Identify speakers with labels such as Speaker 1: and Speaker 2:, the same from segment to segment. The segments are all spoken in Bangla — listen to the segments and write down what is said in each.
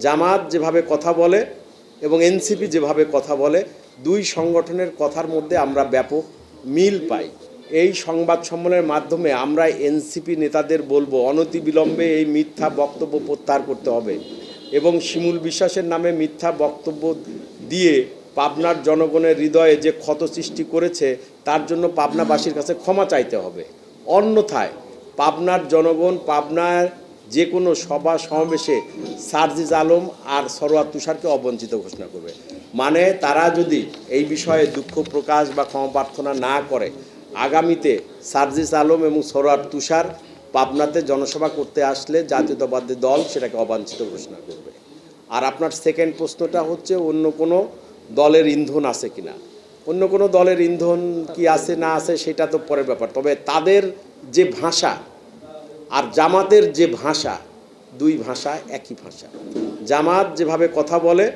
Speaker 1: জামাত যেভাবে কথা বলে এবং এনসিপি যেভাবে কথা বলে, দুই সংগঠনের কথার মধ্যে আমরা ব্যাপক মিল পাই। এই সংবাদ সম্মেলনের মাধ্যমে আমরা এনসিপি নেতাদের বলবো, অনতিবিলম্বে এই মিথ্যা বক্তব্য প্রত্যাহার করতে হবে এবং শিমুল বিশ্বাসের নামে মিথ্যা বক্তব্য দিয়ে পাবনার জনগণের হৃদয়ে যে ক্ষত সৃষ্টি করেছে তার জন্য পাবনাবাসীর কাছে ক্ষমা চাইতে হবে। অন্যথায় পাবনার জনগণ পাবনার যে কোনো সভা সমাবেশে সার্জিস আলম আর সরোয়ার তুষারকে অবঞ্চিত ঘোষণা করবে। মানে তারা যদি এই বিষয়ে দুঃখ প্রকাশ বা ক্ষমা প্রার্থনা না করে, আগামীতে সার্জিস আলম এবং সরোয়ার তুষার পাবনাতে জনসভা করতে আসলে জাতীয়তাবাদী দল সেটাকে অবাঞ্ছিত ঘোষণা করবে। আর আপনার সেকেন্ড প্রশ্নটা হচ্ছে অন্য কোনো দলের ইন্ধন আছে কিনা। অন্য কোনো দলের ইন্ধন কি আছে না আছে সেটা তো পরের ব্যাপার, তবে তাদের যে ভাষা আর জামাতের যে ভাষা, দুই ভাষা একই ভাষা। জামাত যেভাবে কথা বলে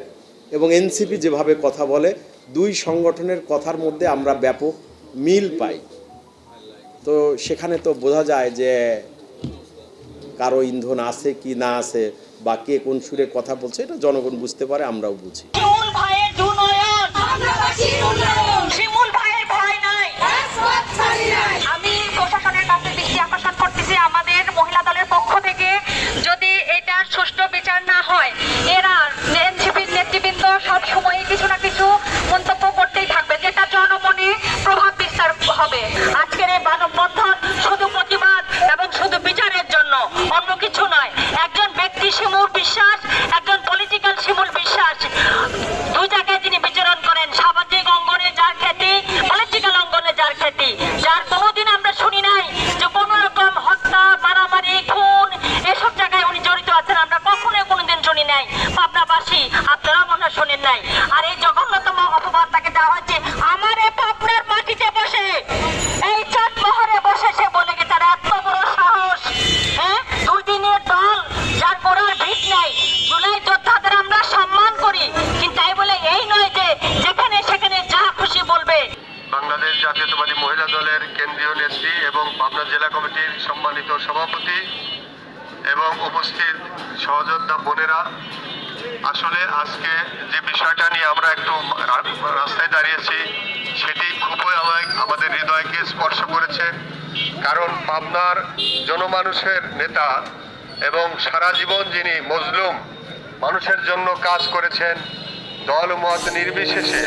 Speaker 1: এবং এনসিপি যেভাবে কথা বলে, দুই সংগঠনের কথার মধ্যে আমরা ব্যাপক মিল পাই। তো সেখানে তো বোঝা যায় যে কারো ইন্ধন আছে কি না আছে বা কে কোন সুরে কথা বলছে, এটা জনগণ বুঝতে পারে, আমরাও বুঝি।
Speaker 2: আমি প্রশাসনের কাছে দৃষ্টি আকর্ষণ করতেছি, আমাদের মহিলা দলের পক্ষ থেকে যদি এটা সুষ্ঠু বিচার না হয়, এরা এনসিপির নেতৃবৃন্দ সব সময় কিছু না কিছু মন্তব্য করতেই থাকবে, যেটা জনমনে প্রভাব বিস্তার হবে। আজকের এই মানববন্ধন শুধু প্রতিবাদ এবং শুধু বিচারের জন্য, অন্য কিছু নয়। একজন ব্যক্তি শিমুল বিশ্বাস, একজন পলিটিক্যাল শিমুল বিশ্বাস, দুই জায়গায় তিনি বিচরণ করেন, সামাজিক অঙ্গনে যার খ্যাতি, পলিটিক্যাল অঙ্গনে যার খ্যাতি, যার কোনোদিন আমরা শুনি নাই যে কোনো রকম হত্যা, মারামারি, খুন এসব জায়গায় উনি জড়িত আছেন, আমরা কখনোই কোনোদিন শুনি নাই। পাবনাবাসী আপনারা মনে হয় শোনেন নাই। আর এই জঘন্যতম অপবাদ তাকে দেওয়া হচ্ছে আমার এই পাবনার মাটিতে বসে, এই চাঁদমোহরে বসে। সে বলে কি তার এত বড় সাহস? হ্যাঁ, দুই দিনের দল যার গোড়ার ভিত নাই। জুলাই যোদ্ধাদের আমরা সম্মান করি, কিন্তু তাই বলে এই নয় যে যেখানে সেখানে যা খুশি বলবে।
Speaker 3: বাংলাদেশ জাতীয়তাবাদী মহিলা দলের কেন্দ্রীয় নেত্রী এবং পাবনা জেলা কমিটির সম্মানিত সভাপতি এবং উপস্থিত সহযোদ্ধা বোনেরা, আসলে আজকে যে বিষয়টা নিয়ে আমরা একটু রাস্তায় দাঁড়িয়েছি সেটি খুবই আমাদের হৃদয়কে স্পর্শ করেছে। কারণ পাবনার জনমানুষের নেতা এবং সারা জীবন যিনি মজলুম মানুষের জন্য কাজ করেছেন, দল মত নির্বিশেষে।